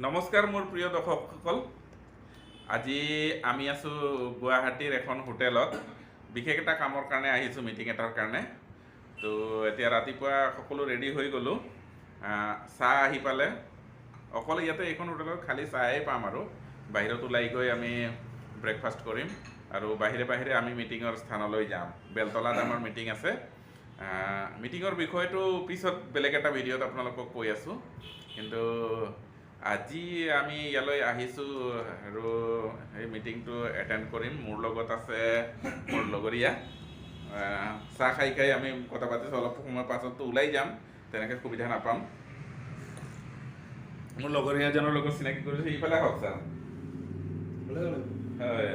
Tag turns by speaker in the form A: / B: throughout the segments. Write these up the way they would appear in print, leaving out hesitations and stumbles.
A: নমস্কাৰ মোৰ প্ৰিয় দৰ্শকসকল। আজি আমি আছোঁ গুৱাহাটীৰ এখন হোটেলত। বিশেষ এটা কামৰ কাৰণে আহিছোঁ, মিটিং এটাৰ কাৰণে। তো এতিয়া ৰাতিপুৱা সকলো ৰেডি হৈ গ'লোঁ। চাহ আহি পালে। অকল ইয়াতে এইখন হোটেলত খালী চাহেই পাম আৰু বাহিৰত ওলাই গৈ আমি ব্ৰেকফাষ্ট কৰিম আৰু বাহিৰে বাহিৰে আমি মিটিঙৰ স্থানলৈ যাম। বেলতলাত আমাৰ মিটিং আছে। মিটিঙৰ বিষয়টো পিছত বেলেগ এটা ভিডিঅ'ত আপোনালোকক কৈ আছোঁ, কিন্তু আজি আমি ইয়ালৈ আহিছোঁ আৰু এই মিটিংটো এটেণ্ড কৰিম। মোৰ লগত আছে মোৰ লগৰীয়া। চাহ খাই খাই আমি কথা পাতিছোঁ। অলপ সময় পাছততো ওলাই যাম, তেনেকৈ সুবিধা নাপাম। মোৰ লগৰীয়াজনৰ লগত চিনাকি কৰিছোঁ। ইফালে হওক ছাৰ। হয়,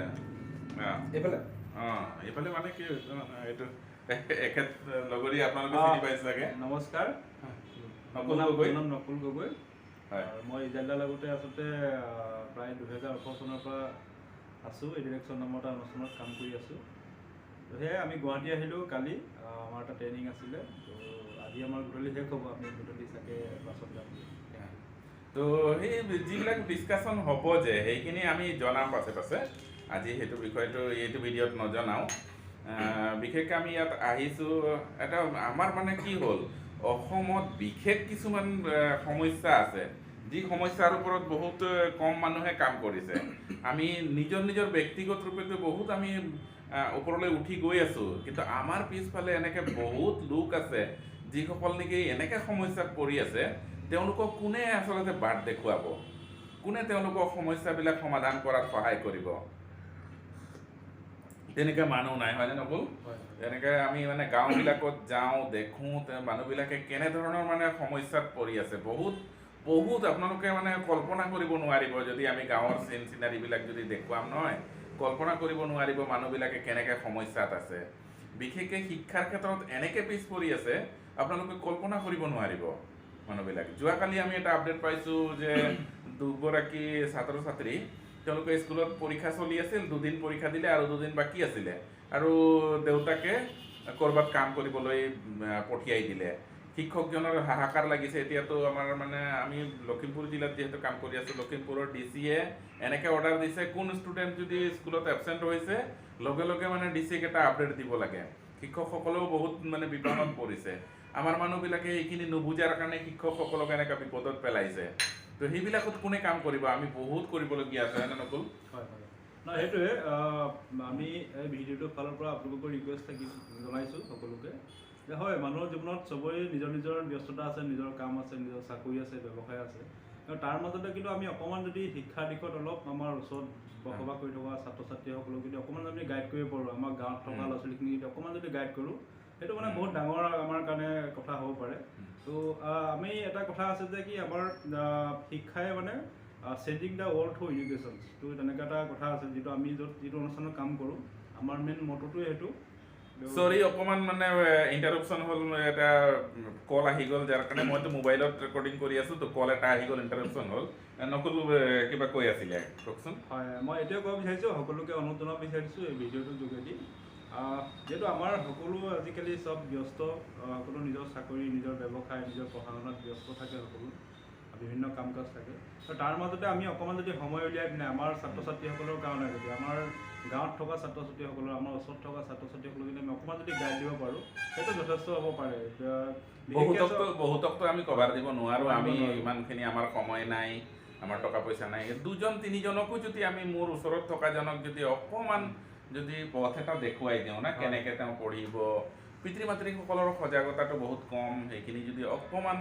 A: এইফালে এইফালে মানে কি এইটো এখেত লগৰীয়া আপোনালোকে চিনি পাইছে চাগে।
B: নমস্কাৰ,
A: নকুল গগৈ।
B: নকুল গগৈ। মই ৰিজাল্টৰ লগতে আচলতে প্ৰায় 2018 চনৰ পৰা আছোঁ। এই ডিৰেকশ্যন নামৰ এটা অনুষ্ঠানত কাম কৰি আছোঁ। তো সেয়াই আমি গুৱাহাটী আহিলোঁ কালি। আমাৰ এটা ট্ৰেইনিং আছিলে। তো আজি আমাৰ গধূলি শেষ হ'ব। আমি গধূলি চাগে বাছত যাম।
A: তো সেই যিবিলাক ডিছকাশ্যন হ'ব যে সেইখিনি আমি জনাম পাছে পাছে। আজি সেইটো বিষয়টো এইটো ভিডিঅ'ত নজনাওঁ। বিশেষকৈ আমি ইয়াত আহিছোঁ, এটা আমাৰ মানে কি হ'ল, অসমত বিশেষ কিছুমান সমস্যা আছে, যি সমস্যাৰ ওপৰত বহুত কম মানুহে কাম কৰিছে। আমি নিজৰ ব্যক্তিগত ৰূপেতো বহুত আমি ওপৰলৈ উঠি গৈ আছোঁ, কিন্তু আমাৰ পিছফালে এনেকৈ বহুত লোক আছে যিসকল নেকি এনেকৈ সমস্যাত পৰি আছে। তেওঁলোকক কোনে আচলতে বাট দেখুৱাব, কোনে তেওঁলোকৰ সমস্যাবিলাক সমাধান কৰাত সহায় কৰিব? তেনেকৈ মানুহ নাই, হয়নে নকুল? তেনেকৈ আমি মানে গাঁওবিলাকত যাওঁ, দেখোঁ মানুহবিলাকে কেনেধৰণৰ মানে সমস্যাত পৰি আছে। বহুত আপোনালোকে মানে কল্পনা কৰিব নোৱাৰিব। যদি আমি গাঁৱৰ চিনাৰীবিলাক যদি দেখুৱাম নহয়, কল্পনা কৰিব নোৱাৰিব মানুহবিলাকে কেনেকৈ সমস্যাত আছে। বিশেষকৈ শিক্ষাৰ ক্ষেত্ৰত এনেকৈ পিছ পৰি আছে, আপোনালোকে কল্পনা কৰিব নোৱাৰিব মানুহবিলাক। যোৱাকালি আমি এটা আপডেট পাইছোঁ যে দুগৰাকী ছাত্ৰ ছাত্ৰী, তেওঁলোকে স্কুলত পৰীক্ষা চলি আছিল, 2 দিন পৰীক্ষা দিলে আৰু 2 দিন বাকী আছিলে, আৰু দেউতাকে ক'ৰবাত কাম কৰিবলৈ পঠিয়াই দিলে। শিক্ষকজনৰ হাহাকাৰ লাগিছে। এতিয়াতো আমাৰ মানে আমি লখিমপুৰ জিলাত যিহেতু কাম কৰি আছোঁ, লখিমপুৰৰ DCয়ে এনেকৈ অৰ্ডাৰ দিছে, কোন ষ্টুডেণ্ট যদি স্কুলত এবচেণ্ট হৈছে লগে লগে মানে DCক এটা আপডেট দিব লাগে। শিক্ষকসকলেও বহুত মানে বিপদত পৰিছে। আমাৰ মানুহবিলাকে এইখিনি নুবুজাৰ কাৰণে শিক্ষকসকলক এনেকৈ বিপদত পেলাইছে। তো সেইবিলাকত কোনে কাম কৰিব? আমি বহুত কৰিবলগীয়া আছে, হয়নে নকুল?
B: হয়। সেইটোৱে আমি এই ভিডিঅ'টোৰ ফালৰ পৰা আপোনালোকৰ ৰিকুৱেষ্ট জনাইছোঁ সকলোকে যে হয়, মানুহৰ জীৱনত চবৰে নিজৰ ব্যস্ততা আছে, নিজৰ কাম আছে, নিজৰ চাকৰি আছে, ব্যৱসায় আছে। তাৰ মাজতে কিন্তু আমি অকণমান যদি শিক্ষাৰ দিশত অলপ আমাৰ ওচৰত বসবাস কৰি থকা ছাত্ৰ ছাত্ৰীসকলক যদি অকণমান যদি গাইড কৰিব পাৰোঁ, আমাৰ গাঁৱত থকা ল'ৰা ছোৱালীখিনি যদি অকণমান যদি গাইড কৰোঁ, সেইটো মানে বহুত ডাঙৰ আমাৰ কাৰণে কথা হ'ব পাৰে। তো আমি এটা কথা আছে যে কি, আমাৰ শিক্ষাই মানে changing the world through education. তো তেনেকৈ এটা কথা আছে, যিটো অনুষ্ঠানত কাম কৰোঁ, আমাৰ মেইন মটটোৱে সেইটো।
A: চৰি, অকণমান মানে ইণ্টাৰাপশ্যন হ'ল। এটা কল আহি গ'ল, যাৰ কাৰণে মইতো মোবাইলত ৰেকৰ্ডিং কৰি আছোঁ, তো কল এটা আহি গ'ল, ইণ্টাৰাপশ্যন হ'ল। নকুল কিবা কৈ আছিলে, কওকচোন।
B: হয়, মই এইটোৱে ক'ব বিচাৰিছোঁ, সকলোকে অনুৰোধ জনাব বিচাৰিছোঁ এই ভিডিঅ'টোৰ যোগেদি, যিহেতু আমাৰ সকলো আজিকালি চব ব্যস্ত, সকলো নিজৰ চাকৰি, নিজৰ ব্যৱসায়, নিজৰ পঢ়া শুনাত ব্যস্ত থাকে, সকলো বিভিন্ন কাম কাজ থাকে। তাৰ মাজতে আমি অকণমান যদি সময় উলিয়াই পিনে আমাৰ ছাত্ৰ ছাত্ৰীসকলৰ কাৰণে, যদি আমাৰ গাঁৱত থকা ছাত্ৰ ছাত্ৰীসকলৰ, আমাৰ ওচৰত থকা ছাত্ৰ ছাত্ৰীসকলক যদি আমি অকণমান যদি গাইড দিব পাৰোঁ, সেইটো যথেষ্ট হ'ব পাৰে।
A: বহুতকতো আমি কভাৰ দিব নোৱাৰোঁ, আমি ইমানখিনি আমাৰ সময় নাই, আমাৰ টকা পইচা নাই। 2-3জনকো যদি আমি মোৰ ওচৰত থকাজনক যদি অকণমান যদি পথ এটা দেখুৱাই দিওঁ না, কেনেকৈ তেওঁ পঢ়িব। পিতৃ মাতৃসকলৰ সজাগতাটো বহুত কম। সেইখিনি যদি অকণমান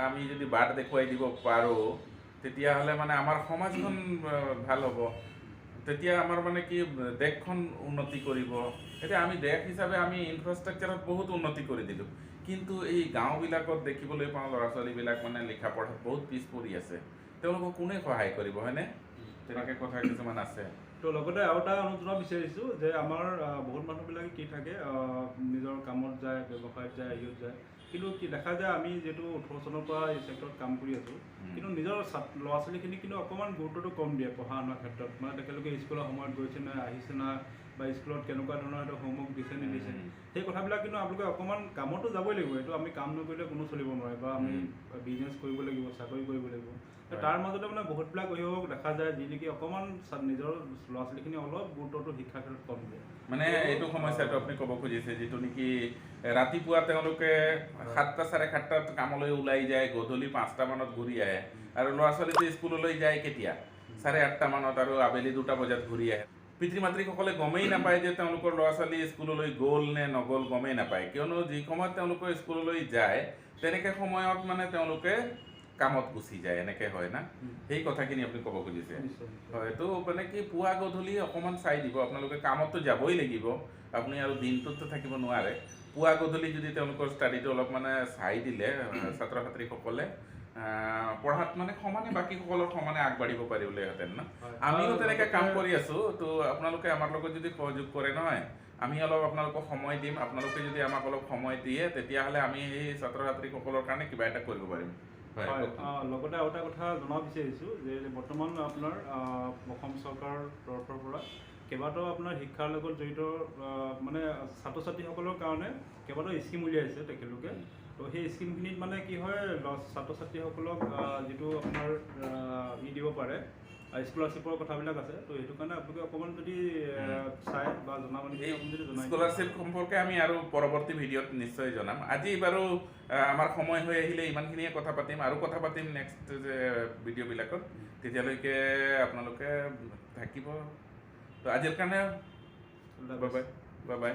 A: আমি যদি বাট দেখুৱাই দিব পাৰোঁ, তেতিয়াহ'লে মানে আমাৰ সমাজখন ভাল হ'ব। তেতিয়া আমাৰ মানে কি, দেশখন উন্নতি কৰিব। এতিয়া আমি দেশ হিচাপে আমি ইনফ্ৰাষ্ট্ৰাকচাৰত বহুত উন্নতি কৰি দিলোঁ, কিন্তু এই গাঁওবিলাকত দেখিবলৈ পাওঁ ল'ৰা ছোৱালীবিলাক মানে লিখা পঢ়াত বহুত পিছ পৰি আছে। তেওঁলোকক কোনে সহায় কৰিব, হয়নে? তেনেকৈ কথা কিছুমান আছে।
B: তো লগতে আৰু এটা অনুৰোধ জনাব বিচাৰিছোঁ যে আমাৰ বহুত মানুহবিলাকে কি থাকে, নিজৰ কামত যায়, ব্যৱসায়ত যায়, হেৰিত যায়, কিন্তু কি দেখা যায়, আমি যিহেতু 18 চনৰ পৰা এই চেক্টৰত কাম কৰি আছোঁ, কিন্তু নিজৰ ল'ৰা ছোৱালীখিনিক কিন্তু অকণমান গুৰুত্বটো কম দিয়ে পঢ়া শুনাৰ ক্ষেত্ৰত। মানে তেখেতলোকে স্কুলৰ সময়ত গৈছে নে, আহিছে না, বা স্কুলত কেনেকুৱা ধৰণৰ এটা হোমৱৰ্ক দিছে নিদিছে সেই কথাবিলাক কিন্তু আপোনালোকে অকণমান কামতো যাবই লাগিব এইটো আমি কাম নকৰিলে কোনো চলিব নোৱাৰে বা আমি বিজনেছ কৰিব লাগিব চাকৰি কৰিব লাগিব তাৰ মাজতে মানে বহুতবিলাক অভিভাৱক দেখা যায় যি নেকি অকণমান নিজৰ ল'ৰা ছোৱালীখিনি অলপ গুৰুত্বটো শিক্ষাৰ ক্ষেত্ৰত কম দিয়ে
A: মানে এইটো সমস্যাটো আপুনি ক'ব খুজিছে যিটো নেকি ৰাতিপুৱা তেওঁলোকে 7টা 7:30টাত কামলৈ ওলাই যায় গধূলি 5টা মানত ঘূৰি আহে আৰু ল'ৰা ছোৱালীটো স্কুললৈ যায় কেতিয়া 8:30টা মানত আৰু আবেলি 2টা বজাত ঘূৰি আহে পিতৃ মাতৃসকলে গমেই নাপায় যে তেওঁলোকৰ ল'ৰা ছোৱালী স্কুললৈ গ'ল নে নগ'ল গমেই নাপায় কিয়নো যি সময়ত তেওঁলোকে স্কুললৈ যায় তেনেকৈ সময়ত মানে তেওঁলোকে কামত গুচি যায় এনেকৈ হয় না সেই কথাখিনি আপুনি ক'ব খুজিছে হয় তো মানে কি পুৱা গধূলি অকণমান চাই দিব আপোনালোকে কামততো যাবই লাগিব আপুনি আৰু দিনটোতো থাকিব নোৱাৰে পুৱা গধূলি যদি তেওঁলোকৰ ষ্টাডিটো অলপ মানে চাই দিলে ছাত্ৰ ছাত্ৰীসকলে পঢ়াত মানে সমানে বাকীসকলৰ সমানে আগবাঢ়িব পাৰিলেহেঁতেন না আমিও তেনেকৈ কাম কৰি আছোঁ তো আপোনালোকে আমাৰ লগত যদি সহযোগ কৰে নহয় আমি অলপ আপোনালোকক সময় দিম আপোনালোকে যদি আমাক অলপ সময় দিয়ে তেতিয়াহ'লে আমি সেই ছাত্ৰ ছাত্ৰীসকলৰ কাৰণে কিবা এটা কৰিব পাৰিম
B: হয় লগতে আৰু এটা কথা জনাব বিচাৰিছোঁ যে বৰ্তমান আপোনাৰ অসম চৰকাৰৰ তৰফৰ পৰা কেইবাটাও আপোনাৰ শিক্ষাৰ লগত জড়িত মানে ছাত্ৰ ছাত্ৰীসকলৰ কাৰণে কেইবাটাও স্কিম উলিয়াইছে তেখেতলোকে তো সেই স্কিমখিনিত মানে কি হয় ছাত্ৰ ছাত্ৰীসকলক যিটো আপোনাৰ দিব পাৰে স্কলাৰশ্বিপৰ কথাবিলাক আছে তো সেইটো কাৰণে আপোনালোকে অকণমান যদি চাই বা জনাব নেকি যদি জনাই
A: স্কলাৰশ্বিপ সম্পৰ্কে আমি আৰু পৰৱৰ্তী ভিডিঅ'ত নিশ্চয় জনাম আজি বাৰু আমাৰ সময় হৈ আহিলে ইমানখিনিয়ে কথা পাতিম আৰু কথা পাতিম নেক্সট যে ভিডিঅ'বিলাকত তেতিয়ালৈকে আপোনালোকে থাকিব তো আজিৰ কাৰণে বাই বাই